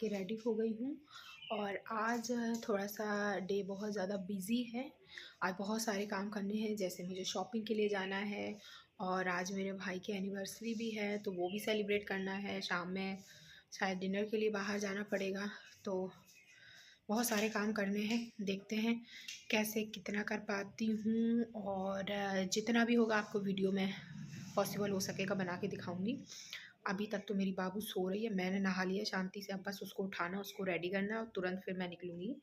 के रेडी हो गई हूँ। और आज थोड़ा सा डे बहुत ज़्यादा बिज़ी है। आज बहुत सारे काम करने हैं, जैसे मुझे शॉपिंग के लिए जाना है और आज मेरे भाई की एनिवर्सरी भी है तो वो भी सेलिब्रेट करना है। शाम में शायद डिनर के लिए बाहर जाना पड़ेगा, तो बहुत सारे काम करने हैं। देखते हैं कैसे कितना कर पाती हूँ, और जितना भी होगा आपको वीडियो में पॉसिबल हो सकेगा बना के दिखाऊंगी। अभी तक तो मेरी बाबू सो रही है, मैंने नहा लिया शांति से। अब बस उसको उठाना, उसको रेडी करना और तुरंत फिर मैं निकलूँगी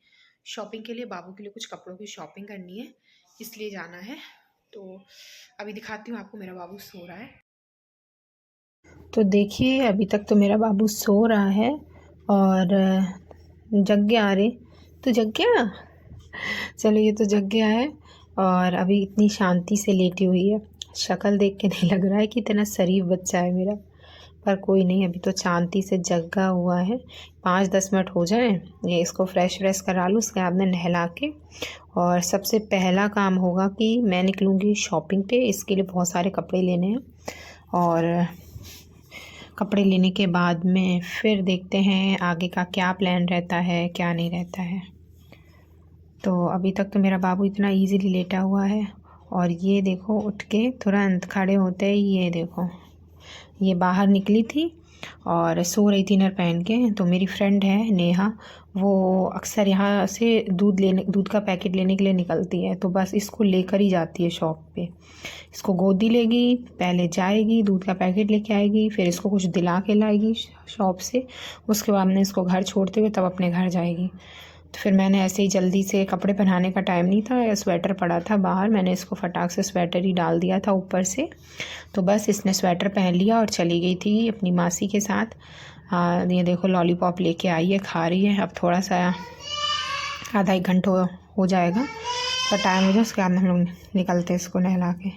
शॉपिंग के लिए। बाबू के लिए कुछ कपड़ों की शॉपिंग करनी है, इसलिए जाना है। तो अभी दिखाती हूँ आपको, मेरा बाबू सो रहा है। तो देखिए अभी तक तो मेरा बाबू सो रहा है और जग गया। अरे तो जग गया, चलो ये तो जग गया है और अभी इतनी शांति से लेटी हुई है। शक्ल देख के नहीं लग रहा है कि इतना शरीफ बच्चा है मेरा, पर कोई नहीं, अभी तो शांति से जगा हुआ है। 5-10 मिनट हो जाए, ये इसको फ्रेश करा लूँ, उसके बाद में नहला के। और सबसे पहला काम होगा कि मैं निकलूँगी शॉपिंग पे। इसके लिए बहुत सारे कपड़े लेने हैं और कपड़े लेने के बाद में फिर देखते हैं आगे का क्या प्लान रहता है क्या नहीं रहता है। तो अभी तक तो मेरा बाबू इतना इजीली लेटा हुआ है और ये देखो उठ के तुरंत खड़े होते ही ये देखो ये बाहर निकली थी और सो रही थी इनर पहन के। तो मेरी फ्रेंड है नेहा, वो अक्सर यहाँ से दूध का पैकेट लेने के लिए निकलती है, तो बस इसको लेकर ही जाती है शॉप पे। इसको गोदी लेगी, पहले जाएगी दूध का पैकेट लेके आएगी, फिर इसको कुछ दिला के लाएगी शॉप से, उसके बाद में इसको घर छोड़ते हुए तब अपने घर जाएगी। तो फिर मैंने ऐसे ही जल्दी से, कपड़े पहनाने का टाइम नहीं था, स्वेटर पड़ा था बाहर, मैंने इसको फटाक से स्वेटर ही डाल दिया था ऊपर से। तो बस इसने स्वेटर पहन लिया और चली गई थी अपनी मासी के साथ। ये देखो लॉलीपॉप लेके आई है, खा रही है। अब थोड़ा सा आधा 1 घंटा हो जाएगा तो टाइम हो जाए, उसके बाद हम लोग निकलते इसको नहला के।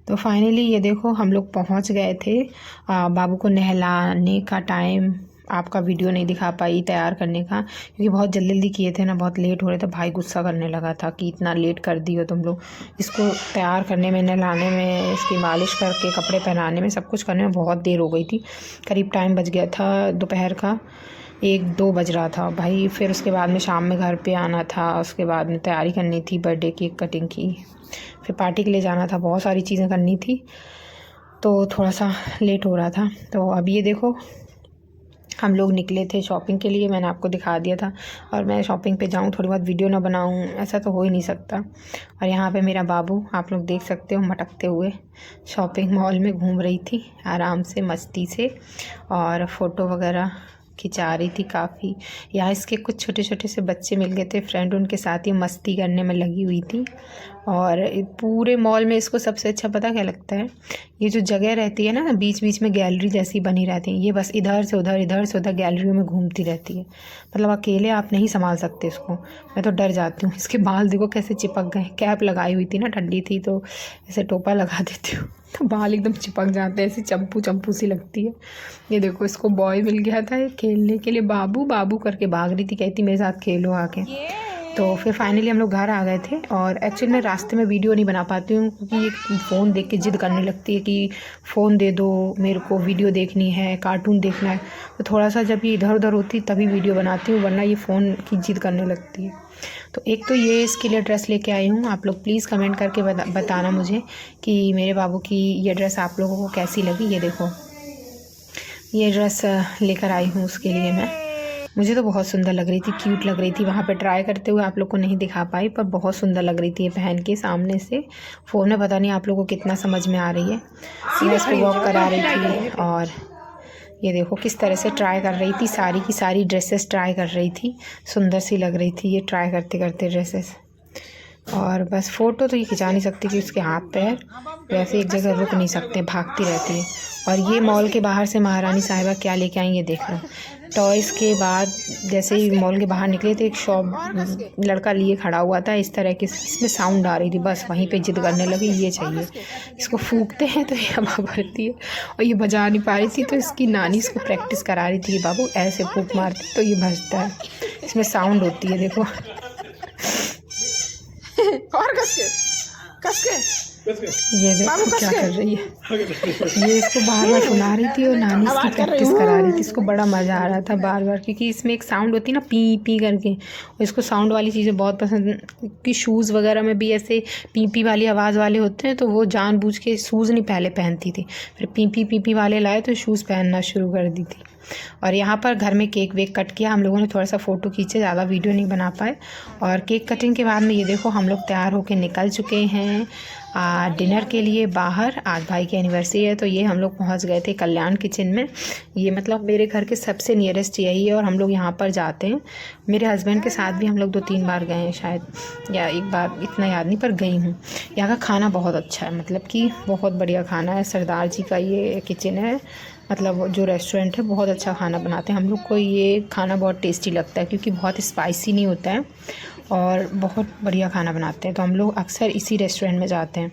तो फाइनली ये देखो हम लोग पहुंच गए थे। बाबू को नहलाने का टाइम आपका वीडियो नहीं दिखा पाई तैयार करने का, क्योंकि बहुत जल्दी किए थे ना, बहुत लेट हो रहे थे। भाई गुस्सा करने लगा था कि इतना लेट कर दी हो तुम लोग। इसको तैयार करने में, नहलाने में, इसकी मालिश करके कपड़े पहनाने में, सब कुछ करने में बहुत देर हो गई थी। करीब टाइम बज गया था दोपहर का 1-2 बज रहा था भाई। फिर उसके बाद में शाम में घर पे आना था, उसके बाद में तैयारी करनी थी बर्थडे की कटिंग की, फिर पार्टी के लिए जाना था, बहुत सारी चीज़ें करनी थी, तो थोड़ा सा लेट हो रहा था। तो अब ये देखो हम लोग निकले थे शॉपिंग के लिए, मैंने आपको दिखा दिया था। और मैं शॉपिंग पे जाऊँ थोड़ी बहुत वीडियो ना बनाऊँ, ऐसा तो हो ही नहीं सकता। और यहाँ पे मेरा बाबू आप लोग देख सकते हो मटकते हुए शॉपिंग मॉल में घूम रही थी आराम से मस्ती से, और फ़ोटो वगैरह खिंचा रही थी काफ़ी। यहाँ इसके कुछ छोटे छोटे से बच्चे मिल गए थे फ्रेंड, उनके साथ ही मस्ती करने में लगी हुई थी। और पूरे मॉल में इसको सबसे अच्छा पता क्या लगता है, ये जो जगह रहती है ना, बीच बीच में गैलरी जैसी बनी रहती है, ये बस इधर से उधर गैलरियों में घूमती रहती है। मतलब अकेले आप नहीं संभाल सकते इसको, मैं तो डर जाती हूँ। इसके बाल देखो कैसे चिपक गए, कैप लगाई हुई थी ना, ठंडी थी तो ऐसे टोपा लगा देती हूँ तो बाल एकदम चिपक जाते हैं, ऐसी चंपू सी लगती है। ये देखो इसको बॉय मिल गया था खेलने के लिए, बाबू बाबू करके भाग रही थी, कहती मेरे साथ खेलो आके। तो फिर फाइनली हम लोग घर आ गए थे। और एक्चुअली मैं रास्ते में वीडियो नहीं बना पाती हूँ, क्योंकि ये फ़ोन देख के ज़िद करने लगती है कि फ़ोन दे दो मेरे को, वीडियो देखनी है, कार्टून देखना है। तो थोड़ा सा जब ये इधर उधर होती तभी वीडियो बनाती हूँ, वरना ये फ़ोन की ज़िद करने लगती है। तो एक तो ये इसके लिए ड्रेस लेके आई हूँ। आप लोग प्लीज़ कमेंट करके बताना मुझे कि मेरे बाबू की ये ड्रेस आप लोगों को कैसी लगी। ये देखो ये ड्रेस लेकर आई हूँ उसके लिए मैं, मुझे तो बहुत सुंदर लग रही थी, क्यूट लग रही थी। वहाँ पे ट्राई करते हुए आप लोग को नहीं दिखा पाई, पर बहुत सुंदर लग रही थी ये पहन के सामने से। फ़ोन में पता नहीं आप लोगों को कितना समझ में आ रही है। मैं इसको वॉक करा रही थी और ये देखो किस तरह से ट्राई कर रही थी, सारी की सारी ड्रेसेस ट्राई कर रही थी, सुंदर सी लग रही थी ये ट्राई करते करते ड्रेसेस। और बस फ़ोटो तो ये खिंचा नहीं सकती कि उसके हाथ पैर वैसे एक जगह रुक नहीं सकते, भागती रहती है। और ये मॉल के बाहर से महारानी साहिबा क्या लेके आई ये देख लो। टॉयज़ के बाद जैसे ही मॉल के बाहर निकले थे, एक शॉप लड़का लिए खड़ा हुआ था इस तरह की, इसमें साउंड आ रही थी, बस वहीं पे जिद करने लगी ये चाहिए। इसको फूंकते हैं तो ये हवा भरती है, और ये बजा नहीं पा रही थी तो इसकी नानी इसको प्रैक्टिस करा रही थी कि बाबू ऐसे फूंक मारती तो ये भजता है, इसमें साउंड होती है देखो और कस के ये देखो क्या कर रही है, ये इसको बार बार सुना रही थी और नानी इसकी प्रैक्टिस करा रही थी। इसको बड़ा मज़ा आ रहा था बार बार, क्योंकि इसमें एक साउंड होती है ना पी पी करके, और इसको साउंड वाली चीज़ें बहुत पसंद। कि शूज़ वगैरह में भी ऐसे पी पी वाली आवाज़ वाले होते हैं, तो वो जानबूझ के शूज़ नहीं पहले पहनती थी, फिर पी पी वाले लाए तो शूज़ पहनना शुरू कर दी थी। और यहाँ पर घर में केक वेक कट किया हम लोगों ने, थोड़ा सा फ़ोटो खींचे, ज़्यादा वीडियो नहीं बना पाए। और केक कटिंग के बाद में ये देखो हम लोग तैयार होके निकल चुके हैं डिनर के लिए बाहर। आज भाई की एनिवर्सरी है, तो ये हम लोग पहुँच गए थे कल्याण किचन में। ये मतलब मेरे घर के सबसे नियरेस्ट यही है, और हम लोग यहाँ पर जाते हैं। मेरे हस्बैंड के साथ भी हम लोग 2-3 बार गए हैं शायद, या एक बार, इतना याद नहीं, पर गई हूँ। यहाँ का खाना बहुत अच्छा है, मतलब कि बहुत बढ़िया खाना है। सरदार जी का ये किचन है, मतलब जो रेस्टोरेंट है, बहुत अच्छा खाना बनाते हैं। हम लोग को ये खाना बहुत टेस्टी लगता है, क्योंकि बहुत स्पाइसी नहीं होता है और बहुत बढ़िया खाना बनाते हैं। तो हम लोग अक्सर इसी रेस्टोरेंट में जाते हैं,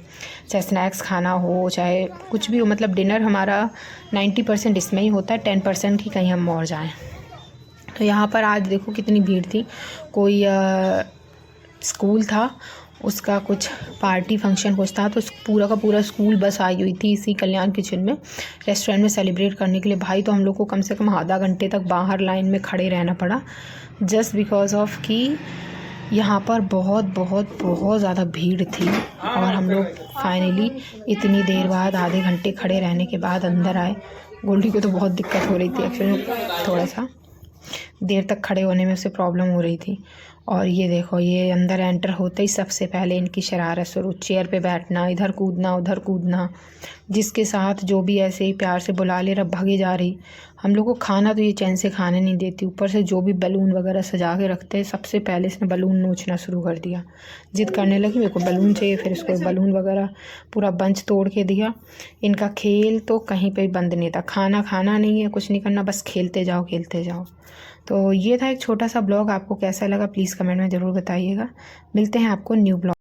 चाहे स्नैक्स खाना हो चाहे कुछ भी हो। मतलब डिनर हमारा 90% इसमें ही होता है, 10% ही कहीं हम और जाएँ। तो यहाँ पर आज देखो कितनी भीड़ थी। कोई स्कूल था, उसका कुछ पार्टी फंक्शन कुछ था, तो पूरा का पूरा स्कूल बस आई हुई थी इसी कल्याण किचन में रेस्टोरेंट में सेलिब्रेट करने के लिए। भाई तो हम लोग को कम से कम आधा घंटे तक बाहर लाइन में खड़े रहना पड़ा, जस्ट बिकॉज ऑफ कि यहाँ पर बहुत बहुत बहुत ज़्यादा भीड़ थी। और हम लोग फाइनली इतनी देर बाद, आधे घंटे खड़े रहने के बाद अंदर आए। गोल्डी को तो बहुत दिक्कत हो रही थी एक्चुअली, थोड़ा सा देर तक खड़े होने में उसे प्रॉब्लम हो रही थी। और ये देखो, ये अंदर एंटर होते ही सबसे पहले इनकी शरारत शुरू, चेयर पे बैठना, इधर कूदना उधर कूदना, जिसके साथ जो भी ऐसे ही प्यार से बुला ले रहा भागी जा रही। हम लोग को खाना तो ये चैन से खाने नहीं देती, ऊपर से जो भी बैलून वगैरह सजा के रखते हैं, सबसे पहले इसने बैलून नोचना शुरू कर दिया। जिद करने लगी मेरे को बैलून चाहिए, फिर इसको बैलून वगैरह पूरा बंच तोड़ के दिया। इनका खेल तो कहीं पे बंद नहीं था, खाना खाना नहीं है, कुछ नहीं करना, बस खेलते जाओ खेलते जाओ। तो ये था एक छोटा सा ब्लॉग। आपको कैसा लगा प्लीज़ कमेंट में ज़रूर बताइएगा। मिलते हैं आपको न्यू ब्लॉग।